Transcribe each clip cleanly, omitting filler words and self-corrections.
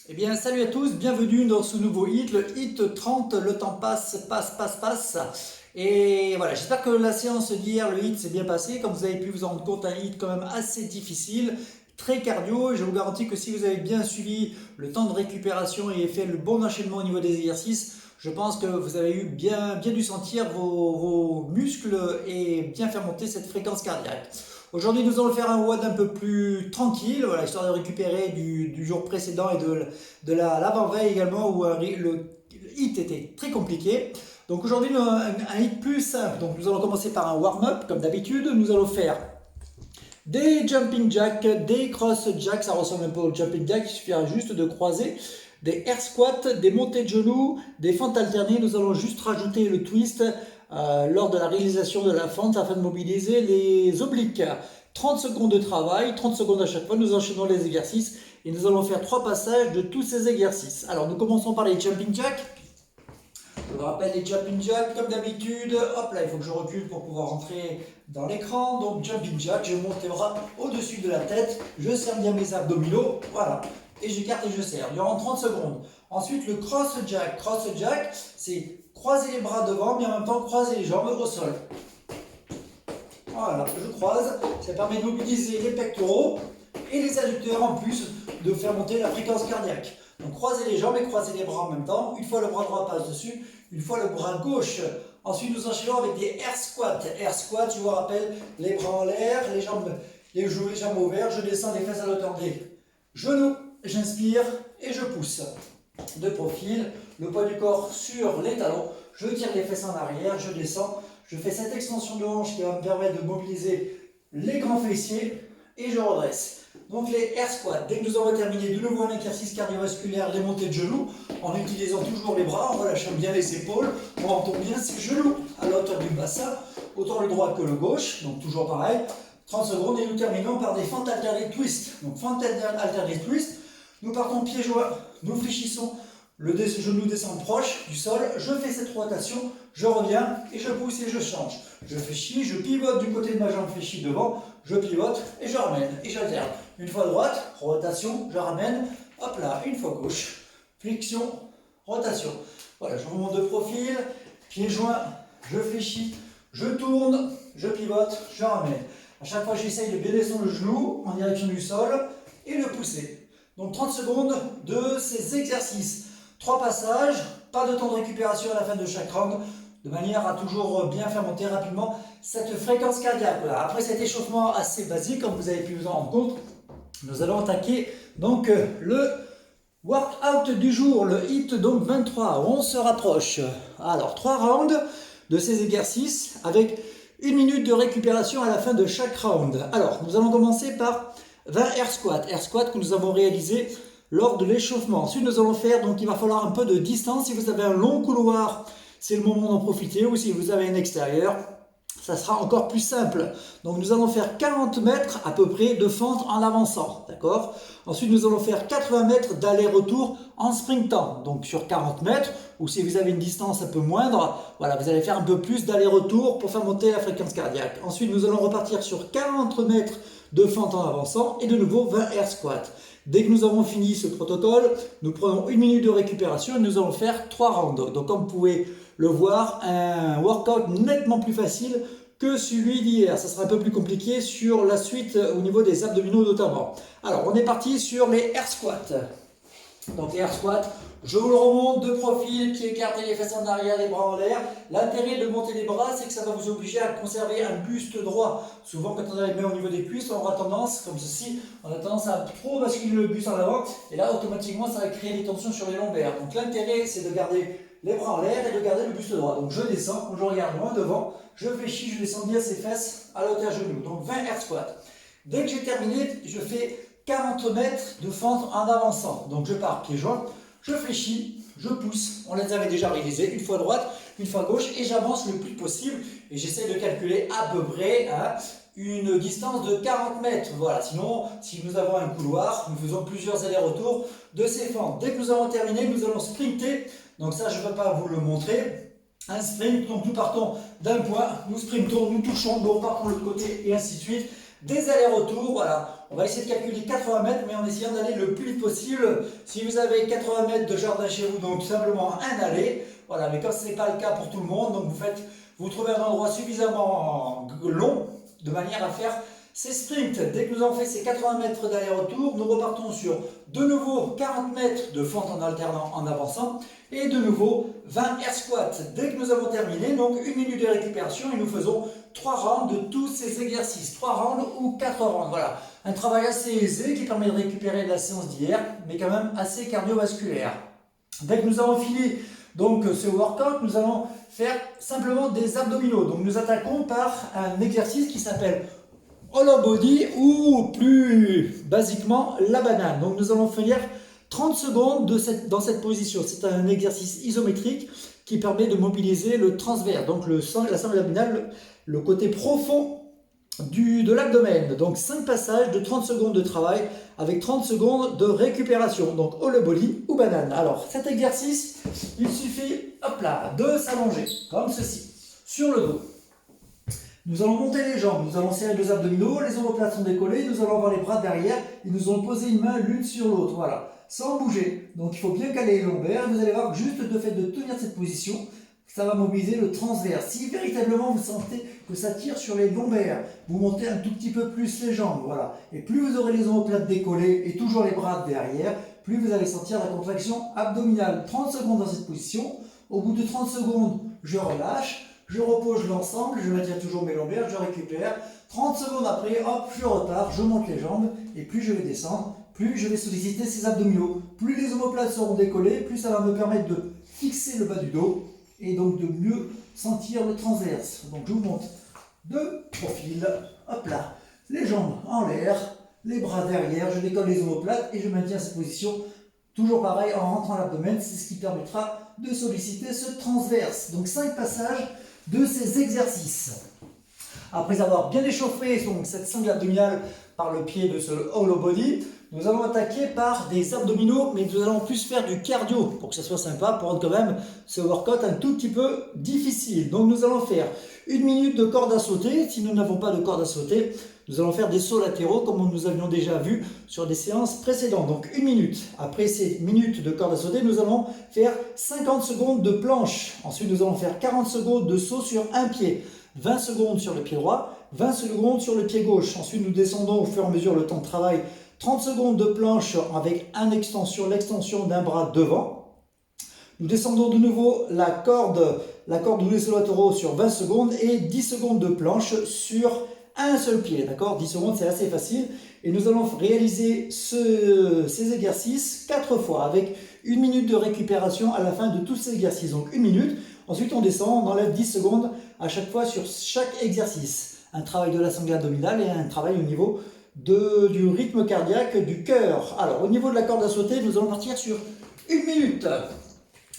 Eh bien, salut à tous, bienvenue dans ce nouveau hit, le hit 30, le temps passe. Et voilà, j'espère que la séance d'hier, le hit s'est bien passé. Comme vous avez pu vous en rendre compte, un hit quand même assez difficile, très cardio. Et je vous garantis que si vous avez bien suivi le temps de récupération et fait le bon enchaînement au niveau des exercices, je pense que vous avez eu bien dû sentir vos muscles et bien faire monter cette fréquence cardiaque. Aujourd'hui, nous allons faire un WOD un peu plus tranquille, voilà, histoire de récupérer du jour précédent et de l'avant-veille également, où le hit était très compliqué. Donc aujourd'hui, un hit plus simple. Donc nous allons commencer par un warm-up, comme d'habitude. Nous allons faire des jumping jacks, des cross jacks, ça ressemble un peu au jumping jack, il suffira juste de croiser. Des air squats, des montées de genoux, des fentes alternées. Nous allons juste rajouter le twist lors de la réalisation de la fente afin de mobiliser les obliques. 30 secondes de travail, 30 secondes à chaque fois, nous enchaînons les exercices et nous allons faire 3 passages de tous ces exercices. Alors nous commençons par les jumping jacks. Je vous rappelle les jumping jacks comme d'habitude. Hop là, il faut que je recule pour pouvoir rentrer dans l'écran. Donc jumping jack, je monte les bras au-dessus de la tête, je serre bien mes abdominaux, voilà. Et j'écarte et je serre durant 30 secondes. Ensuite, le cross jack. Cross jack, c'est croiser les bras devant, mais en même temps croiser les jambes au sol. Voilà, je croise. Ça permet de mobiliser les pectoraux et les adducteurs en plus de faire monter la fréquence cardiaque. Donc croiser les jambes et croiser les bras en même temps. Une fois le bras droit passe dessus, une fois le bras gauche. Ensuite, nous enchaînons avec des air squats. Air squats, je vous rappelle, les bras en l'air, les jambes ouvertes. Je descends les fesses à l'auteur des genoux. J'inspire et je pousse. De profil, le poids du corps sur les talons. Je tire les fesses en arrière, je descends. Je fais cette extension de hanche qui va me permettre de mobiliser les grands fessiers et je redresse. Donc les air squats, dès que nous aurons terminé de nouveau un exercice cardiovasculaire, les montées de genoux, en utilisant toujours les bras, en relâchant bien les épaules, on entend bien ses genoux à la hauteur du bassin, autant le droit que le gauche, donc toujours pareil, 30 secondes et nous terminons par des fentes alternées twist. Donc fentes alternées twist, nous partons pieds joints, nous fléchissons, le genou descend proche du sol, je fais cette rotation, je reviens et je pousse et je change. Je fléchis, je pivote du côté de ma jambe fléchie devant, je pivote et je ramène et j'alterne. Une fois droite, rotation, je ramène, hop là, une fois gauche, flexion, rotation. Voilà, je remonte de profil, pieds joints, je fléchis, je tourne, je pivote, je ramène. À chaque fois, j'essaye de bien descendre le genou en direction du sol et le pousser. Donc 30 secondes de ces exercices. 3 passages, pas de temps de récupération à la fin de chaque round, de manière à toujours bien faire monter rapidement cette fréquence cardiaque. Voilà. Après cet échauffement assez basique, comme vous avez pu vous en rendre compte, nous allons attaquer donc le workout du jour, le hit donc 23. On se rapproche. Alors 3 rounds de ces exercices avec 1 minute de récupération à la fin de chaque round. Alors nous allons commencer par 20 air squats. Air squats que nous avons réalisé lors de l'échauffement. Ensuite, nous allons faire, donc il va falloir un peu de distance. Si vous avez un long couloir, c'est le moment d'en profiter. Ou si vous avez un extérieur, ça sera encore plus simple. Donc nous allons faire 40 mètres à peu près de fente en avançant. D'accord ? Ensuite, nous allons faire 80 mètres d'aller-retour en sprintant. Donc sur 40 mètres, ou si vous avez une distance un peu moindre, voilà, vous allez faire un peu plus d'aller-retour pour faire monter la fréquence cardiaque. Ensuite, nous allons repartir sur 40 mètres de fente en avançant et de nouveau 20 air squats. Dès que nous avons fini ce protocole, nous prenons 1 minute de récupération et nous allons faire 3 rounds. Donc comme vous pouvez le voir, un workout nettement plus facile que celui d'hier. Ça sera un peu plus compliqué sur la suite au niveau des abdominaux notamment. Alors on est parti sur les air squats. Donc air squat, je vous le remonte de profil, pieds écartés, les fesses en arrière, les bras en l'air. L'intérêt de monter les bras, c'est que ça va vous obliger à conserver un buste droit. Souvent, quand on a les mains au niveau des cuisses, on aura tendance, comme ceci, on a tendance à trop basculer le buste en avant. Et là, automatiquement, ça va créer des tensions sur les lombaires. Donc l'intérêt, c'est de garder les bras en l'air et de garder le buste droit. Donc je descends, je regarde loin devant, je fléchis, je descends bien ses fesses à la hauteur genou. Donc 20 air squats. Dès que j'ai terminé, je fais 40 mètres de fente en avançant. Donc je pars pieds joints, je fléchis, je pousse. On les avait déjà réalisés, une fois droite, une fois gauche, et j'avance le plus possible. Et j'essaie de calculer à peu près une distance de 40 mètres. Voilà, sinon, si nous avons un couloir, nous faisons plusieurs allers-retours de ces fentes. Dès que nous avons terminé, nous allons sprinter. Donc ça, je ne peux pas vous le montrer. Un sprint, donc nous partons d'un point, nous sprintons, nous touchons, nous repartons de l'autre côté, et ainsi de suite. Des allers-retours, voilà. On va essayer de calculer 80 mètres, mais en essayant d'aller le plus vite possible. Si vous avez 80 mètres de jardin chez vous, donc tout simplement un aller. Voilà, mais comme ce n'est pas le cas pour tout le monde, donc vous trouvez un endroit suffisamment long, de manière à faire ces sprints. Dès que nous avons fait ces 80 mètres d'aller-retour, nous repartons sur de nouveau 40 mètres de fente en alternant, en avançant, et de nouveau 20 air squats. Dès que nous avons terminé, donc 1 minute de récupération, et nous faisons 3 rounds de tous ces exercices, 3 rounds ou 4 rounds. Voilà, un travail assez aisé qui permet de récupérer de la séance d'hier, mais quand même assez cardiovasculaire. Dès que nous avons fini donc ce workout, nous allons faire simplement des abdominaux. Donc nous attaquons par un exercice qui s'appelle hollow body ou plus basiquement la banane. Donc nous allons faire 30 secondes dans cette position. C'est un exercice isométrique qui permet de mobiliser le transverse, donc la sangle abdominale, le côté profond de l'abdomen. Donc 5 passages de 30 secondes de travail avec 30 secondes de récupération. Donc hollow body ou banane. Alors cet exercice, il suffit, hop là, de s'allonger comme ceci, sur le dos. Nous allons monter les jambes, nous allons serrer les abdominaux, les omoplates sont décollés, nous allons avoir les bras derrière et nous allons poser une main l'une sur l'autre, voilà, sans bouger. Donc il faut bien caler les lombaires, vous allez voir que juste le fait de tenir cette position, ça va mobiliser le transverse. Si véritablement vous sentez que ça tire sur les lombaires, vous montez un tout petit peu plus les jambes, voilà. Et plus vous aurez les omoplates décollées et toujours les bras derrière, plus vous allez sentir la contraction abdominale. 30 secondes dans cette position, au bout de 30 secondes, je relâche. Je repose l'ensemble, je maintiens toujours mes lombaires, je récupère. 30 secondes après, hop, je repars, je monte les jambes. Et plus je vais descendre, plus je vais solliciter ces abdominaux. Plus les omoplates seront décollées, plus ça va me permettre de fixer le bas du dos. Et donc de mieux sentir le transverse. Donc je vous monte de profil, hop là. Les jambes en l'air, les bras derrière, je décolle les omoplates et je maintiens cette position. Toujours pareil, en rentrant l'abdomen, c'est ce qui permettra de solliciter ce transverse. Donc 5 passages de ces exercices. Après avoir bien échauffé donc, cette sangle abdominale par le pied de ce hollow body, nous allons attaquer par des abdominaux, mais nous allons plus faire du cardio pour que ça soit sympa, pour rendre quand même ce workout un tout petit peu difficile. Donc nous allons faire 1 minute de corde à sauter. Si nous n'avons pas de corde à sauter, nous allons faire des sauts latéraux comme nous avions déjà vu sur des séances précédentes. Donc 1 minute. Après ces minutes de corde à sauter, nous allons faire 50 secondes de planche. Ensuite, nous allons faire 40 secondes de saut sur un pied. 20 secondes sur le pied droit, 20 secondes sur le pied gauche. Ensuite, nous descendons au fur et à mesure le temps de travail. 30 secondes de planche avec l'extension d'un bras devant. Nous descendons de nouveau la corde ou les sauts latéraux sur 20 secondes et 10 secondes de planche sur un seul pied, d'accord? 10 secondes, c'est assez facile. Et nous allons réaliser ces exercices 4 fois avec 1 minute de récupération à la fin de tous ces exercices. Donc 1 minute. Ensuite, on descend, on enlève 10 secondes à chaque fois sur chaque exercice. Un travail de la sangle abdominale et un travail au niveau du rythme cardiaque du cœur. Alors, au niveau de la corde à sauter, nous allons partir sur 1 minute.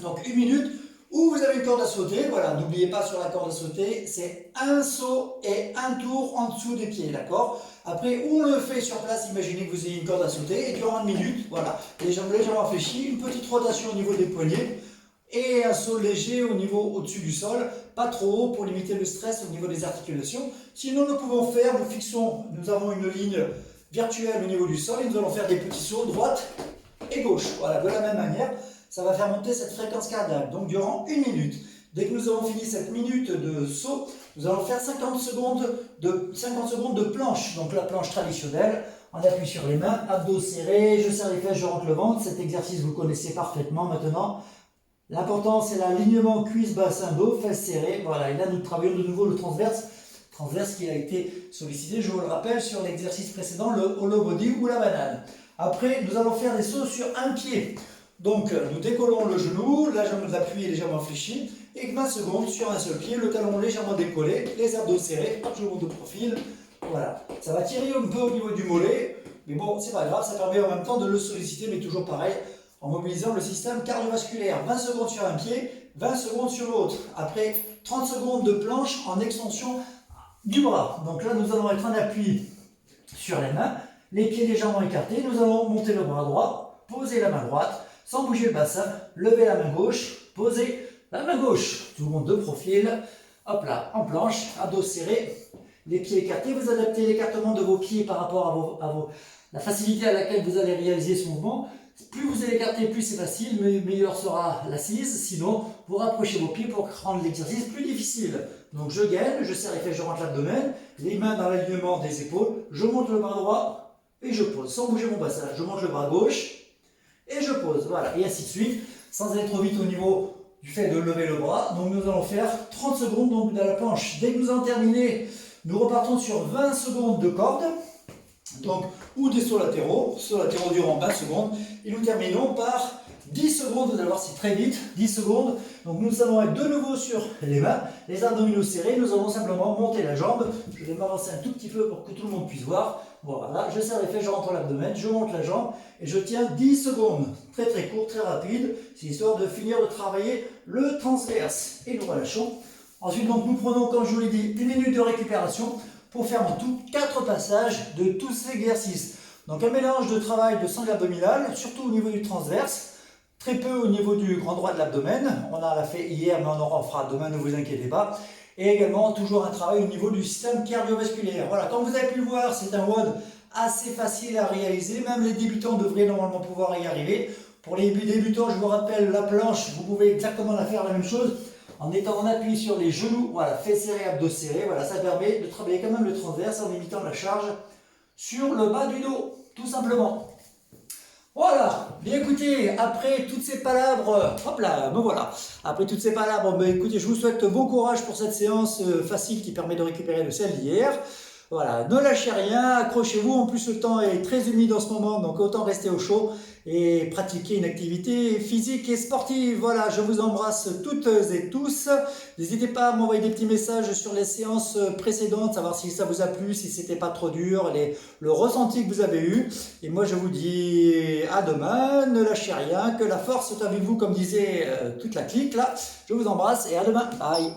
Donc 1 minute. Où vous avez une corde à sauter, voilà, n'oubliez pas sur la corde à sauter, c'est un saut et un tour en dessous des pieds, d'accord? Après, on le fait sur place, imaginez que vous ayez une corde à sauter, et durant 1 minute, voilà, les jambes légèrement fléchies, une petite rotation au niveau des poignets, et un saut léger au-dessus du sol, pas trop haut pour limiter le stress au niveau des articulations. Sinon, nous pouvons faire, nous avons une ligne virtuelle au niveau du sol, et nous allons faire des petits sauts droite et gauche, voilà, de la même manière. Ça va faire monter cette fréquence cardiaque. Donc durant 1 minute, dès que nous avons fini cette minute de saut, nous allons faire 50 secondes de planche. Donc la planche traditionnelle, on appuie sur les mains, abdos serrés, je serre les fesses, je rentre le ventre. Cet exercice, vous connaissez parfaitement maintenant. L'important, c'est l'alignement cuisse, bassin, dos, fesses serrées. Voilà, et là, nous travaillons de nouveau le transverse qui a été sollicité, je vous le rappelle, sur l'exercice précédent, le hollow body ou la banane. Après, nous allons faire des sauts sur un pied. Donc, nous décollons le genou, la jambe d'appui est légèrement fléchie, et 20 secondes sur un seul pied, le talon légèrement décollé, les abdos serrés, je monte de profil. Voilà, ça va tirer un peu au niveau du mollet, mais bon, c'est pas grave, ça permet en même temps de le solliciter, mais toujours pareil, en mobilisant le système cardiovasculaire. 20 secondes sur un pied, 20 secondes sur l'autre. Après, 30 secondes de planche en extension du bras. Donc là, nous allons être en appui sur les mains, les pieds légèrement écartés, nous allons monter le bras droit, poser la main droite, sans bouger le bassin, lever la main gauche, poser la main gauche. Tout le monde de profil, hop là, en planche, abdos serrés. les pieds écartés, vous adaptez l'écartement de vos pieds par rapport la facilité à laquelle vous allez réaliser ce mouvement. Plus vous allez écarter, plus c'est facile, mais meilleure sera l'assise. Sinon, vous rapprochez vos pieds pour rendre l'exercice plus difficile. Donc je gaine, je serre les fesses, je rentre l'abdomen, les mains dans l'alignement des épaules, je monte le bras droit et je pose, sans bouger mon bassin. Je monte le bras gauche et je pose, voilà, et ainsi de suite, sans aller trop vite au niveau du fait de lever le bras. Donc nous allons faire 30 secondes donc, dans la planche. Dès que nous avons terminé, nous repartons sur 20 secondes de corde. Donc, ou des sauts latéraux durant 20 secondes. Et nous terminons par 10 secondes, vous allez voir c'est très vite, 10 secondes. Donc nous allons être de nouveau sur les mains, les abdominaux serrés, nous allons simplement monter la jambe. Je vais m'avancer un tout petit peu pour que tout le monde puisse voir. Voilà, je serre les fesses, je rentre l'abdomen, je monte la jambe et je tiens 10 secondes. Très très court, très rapide, c'est histoire de finir de travailler le transverse. Et nous relâchons. Ensuite donc nous prenons, comme je vous l'ai dit, 1 minute de récupération pour faire en tout 4 passages de tous ces exercices. Donc un mélange de travail de sangle abdominale, surtout au niveau du transverse, très peu au niveau du grand droit de l'abdomen. On en a fait hier, mais on en fera demain, ne vous inquiétez pas. Et également toujours un travail au niveau du système cardiovasculaire. Voilà, comme vous avez pu le voir, c'est un WOD assez facile à réaliser. Même les débutants devraient normalement pouvoir y arriver. Pour les débutants, je vous rappelle, la planche, vous pouvez exactement la faire la même chose. En étant en appui sur les genoux, voilà, fesses serrées, abdos serrés, voilà, ça permet de travailler quand même le transverse en limitant la charge sur le bas du dos, tout simplement. Voilà, bien écoutez, après toutes ces palabres, hop là, me voilà. Après toutes ces palabres, ben écoutez, je vous souhaite bon courage pour cette séance facile qui permet de récupérer le sel d'hier. Voilà, ne lâchez rien, accrochez-vous, en plus le temps est très humide en ce moment, donc autant rester au chaud et pratiquer une activité physique et sportive. Voilà, je vous embrasse toutes et tous. N'hésitez pas à m'envoyer des petits messages sur les séances précédentes, savoir si ça vous a plu, si c'était pas trop dur, le ressenti que vous avez eu. Et moi je vous dis à demain, ne lâchez rien, que la force soit avec vous, comme disait toute la clique là. Je vous embrasse et à demain. Bye.